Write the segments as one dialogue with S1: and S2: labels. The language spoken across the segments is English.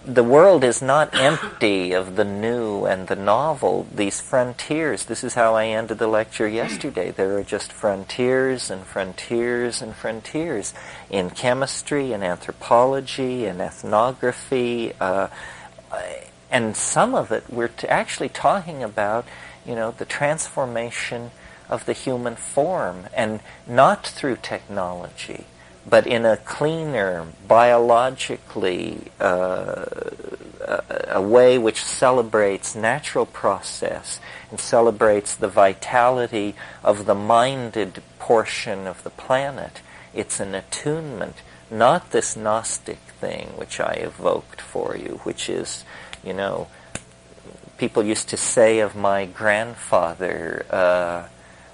S1: the world is not empty of the new and the novel, these frontiers. This is how I ended the lecture yesterday. There are just frontiers and frontiers and frontiers in chemistry, in anthropology, in ethnography, and some of it we're actually talking about, the transformation of the human form, and not through technology, but in a cleaner, biologically, a way which celebrates natural process and celebrates the vitality of the minded portion of the planet. It's an attunement, not this Gnostic thing which I evoked for you, which is, people used to say of my grandfather,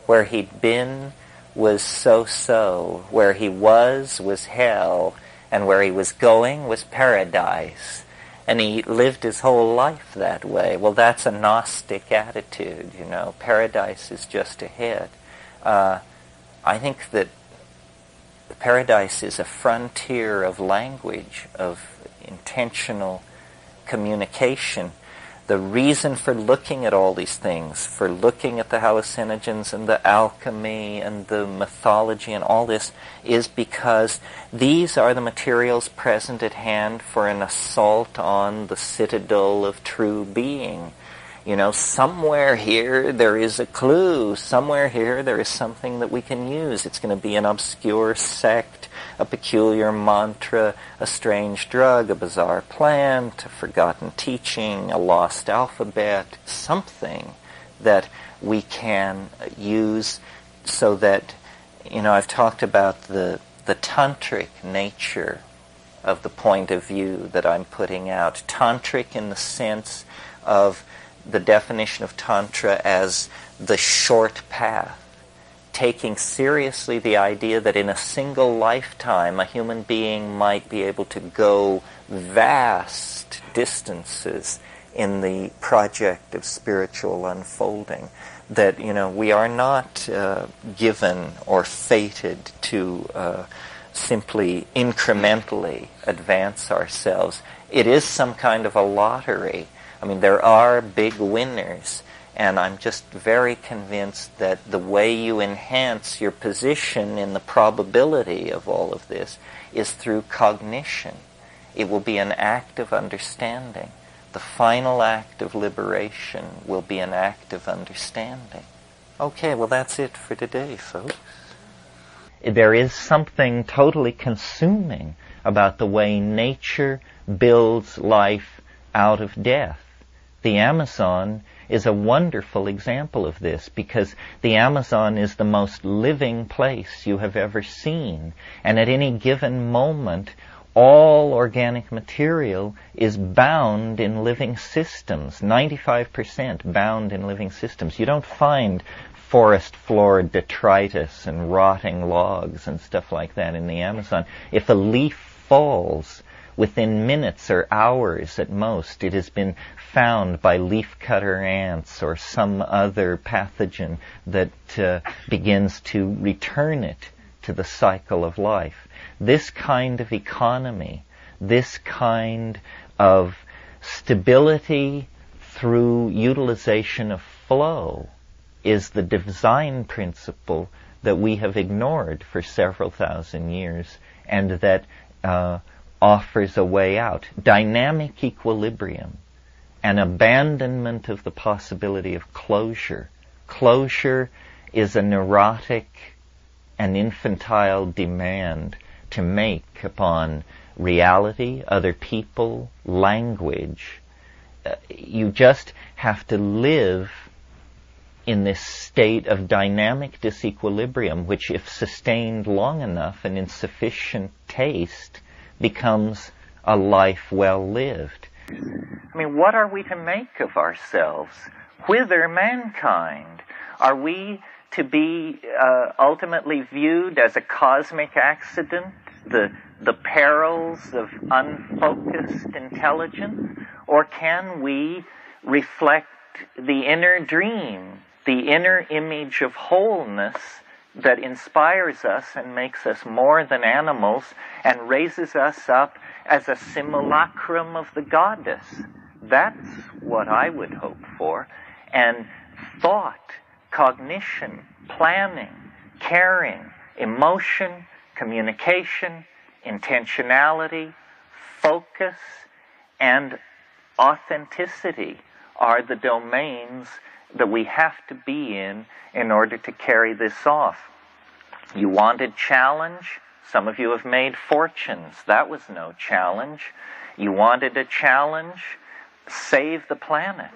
S1: where he'd been was so-so, where he was hell, and where he was going was paradise. And he lived his whole life that way. Well, that's a Gnostic attitude, Paradise is just ahead. I think that paradise is a frontier of language, of intentional communication. The reason for looking at all these things, for looking at the hallucinogens and the alchemy and the mythology and all this, is because these are the materials present at hand for an assault on the citadel of true being. Somewhere here there is a clue. Somewhere here there is something that we can use. It's going to be an obscure sect, a peculiar mantra, a strange drug, a bizarre plant, a forgotten teaching, a lost alphabet, something that we can use so that, I've talked about the tantric nature of the point of view that I'm putting out. Tantric in the sense of the definition of Tantra as the short path, taking seriously the idea that in a single lifetime a human being might be able to go vast distances in the project of spiritual unfolding. That, we are not given or fated to simply incrementally advance ourselves. It is some kind of a lottery. There are big winners, and I'm just very convinced that the way you enhance your position in the probability of all of this is through cognition. It will be an act of understanding. The final act of liberation will be an act of understanding. Okay, well that's it for today, folks. There is something totally consuming about the way nature builds life out of death. The Amazon is a wonderful example of this, because the Amazon is the most living place you have ever seen. And at any given moment, all organic material is bound in living systems, 95% bound in living systems. You don't find forest floor detritus and rotting logs and stuff like that in the Amazon. If a leaf falls, within minutes or hours at most, it has been found by leafcutter ants or some other pathogen that begins to return it to the cycle of life. This kind of economy, this kind of stability through utilization of flow is the design principle that we have ignored for several thousand years, and that offers a way out. Dynamic equilibrium, an abandonment of the possibility of closure. Closure is a neurotic and infantile demand to make upon reality, other people, language. You just have to live in this state of dynamic disequilibrium, which, if sustained long enough and in sufficient taste, becomes a life well lived. What are we to make of ourselves? Whither mankind? Are we to be ultimately viewed as a cosmic accident, the perils of unfocused intelligence? Or can we reflect the inner dream, the inner image of wholeness that inspires us and makes us more than animals and raises us up as a simulacrum of the goddess. That's what I would hope for. And thought, cognition, planning, caring, emotion, communication, intentionality, focus, and authenticity are the domains that we have to be in order to carry this off. You wanted challenge? Some of you have made fortunes. That was no challenge. You wanted a challenge? Save the planet.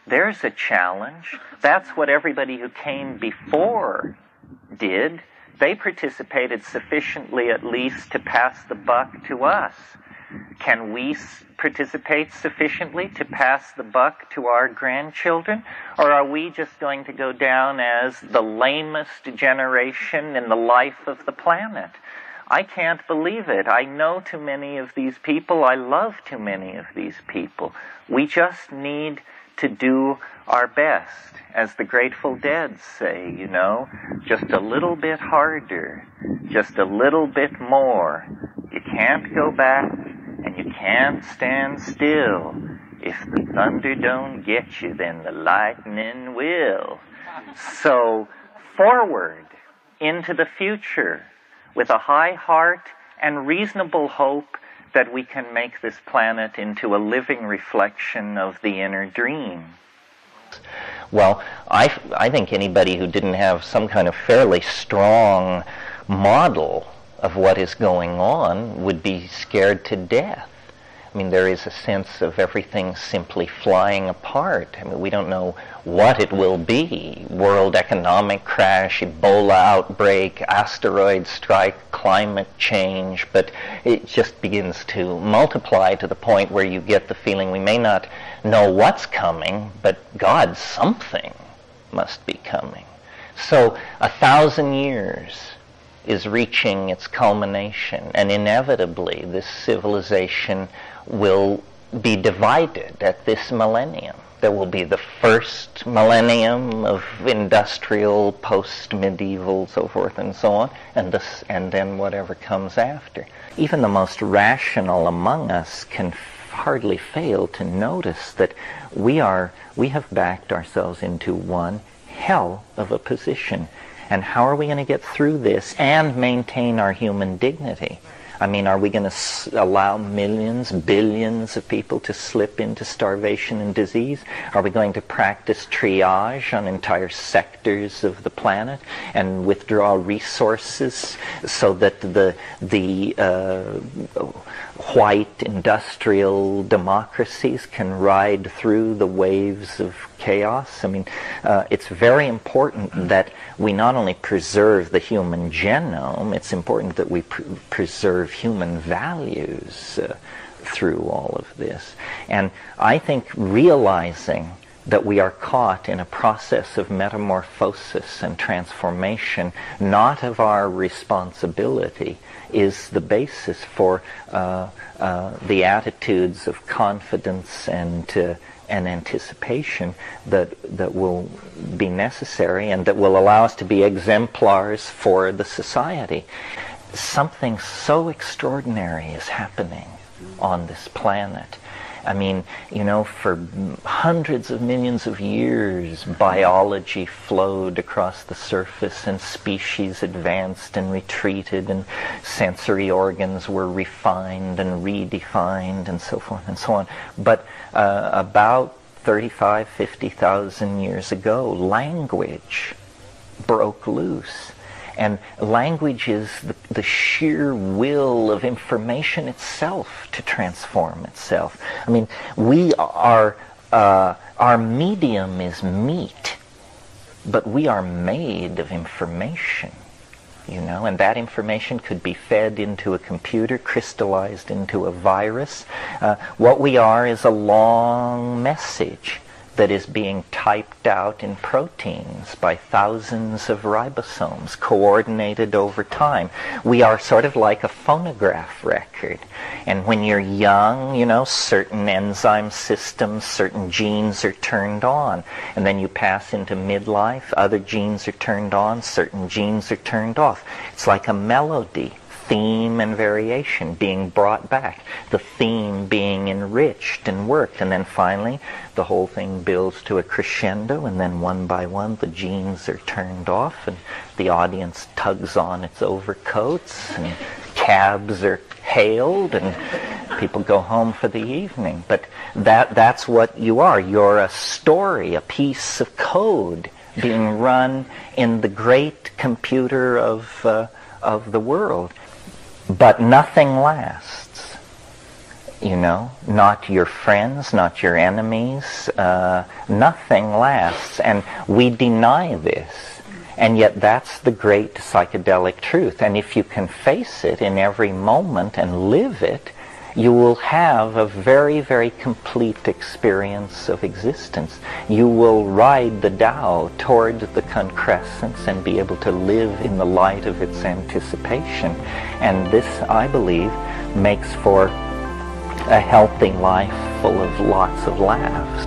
S1: There's a challenge. That's what everybody who came before did. They participated sufficiently at least to pass the buck to us. Can we participate sufficiently to pass the buck to our grandchildren? Or are we just going to go down as the lamest generation in the life of the planet? I can't believe it. I know too many of these people. I love too many of these people. We just need to do our best. As the Grateful Dead say, you know, just a little bit harder, just a little bit more. You can't go back, and you can't stand still. If the thunder don't get you, then the lightning will. So, forward into the future with a high heart and reasonable hope that we can make this planet into a living reflection of the inner dream.
S2: Well, I think anybody who didn't have some kind of fairly strong model of what is going on would be scared to death. I mean, there is a sense of everything simply flying apart. I mean, we don't know what it will be. World economic crash, Ebola outbreak, asteroid strike, climate change, but it just begins to multiply to the point where you get the feeling we may not know what's coming, but God, something must be coming. So 1,000 years is reaching its culmination, and inevitably this civilization will be divided at this millennium. There will be the first millennium of industrial, post-medieval, so forth and so on, and then whatever comes after. Even the most rational among us can hardly fail to notice that we have backed ourselves into one hell of a position. And how are we going to get through this and maintain our human dignity? I mean, are we going to allow millions, billions of people to slip into starvation and disease? Are we going to practice triage on entire sectors of the planet and withdraw resources so that the white industrial democracies can ride through the waves of chaos? I mean, it's very important that we not only preserve the human genome, it's important that we preserve human values through all of this. And I think realizing that we are caught in a process of metamorphosis and transformation, not of our responsibility, is the basis for the attitudes of confidence and anticipation that will be necessary and that will allow us to be exemplars for the society. Something so extraordinary is happening on this planet. I mean, you know, for hundreds of millions of years, biology flowed across the surface and species advanced and retreated and sensory organs were refined and redefined and so forth and so on. But about 35, 50,000 years ago, language broke loose. And language is the sheer will of information itself to transform itself. I mean, we are, our medium is meat, but we are made of information, you know, and that information could be fed into a computer, crystallized into a virus. What we are is a long message that is being typed out in proteins by thousands of ribosomes, coordinated over time. We are sort of like a phonograph record. And when you're young, you know, certain enzyme systems, certain genes are turned on. And then you pass into midlife, other genes are turned on, certain genes are turned off. It's like a melody. Theme theme and variation being brought back, the theme being enriched and worked, and then finally the whole thing builds to a crescendo, and then one by one the genes are turned off and the audience tugs on its overcoats and cabs are hailed and people go home for the evening. But that's what you are. You're a story, a piece of code being run in the great computer of the world. But nothing lasts. You know, not your friends, not your enemies, nothing lasts. And we deny this. And yet that's the great psychedelic truth. And if you can face it in every moment and live it, you will have a very, very complete experience of existence. You will ride the Tao toward the concrescence and be able to live in the light of its anticipation. And this, I believe, makes for a healthy life full of lots of laughs.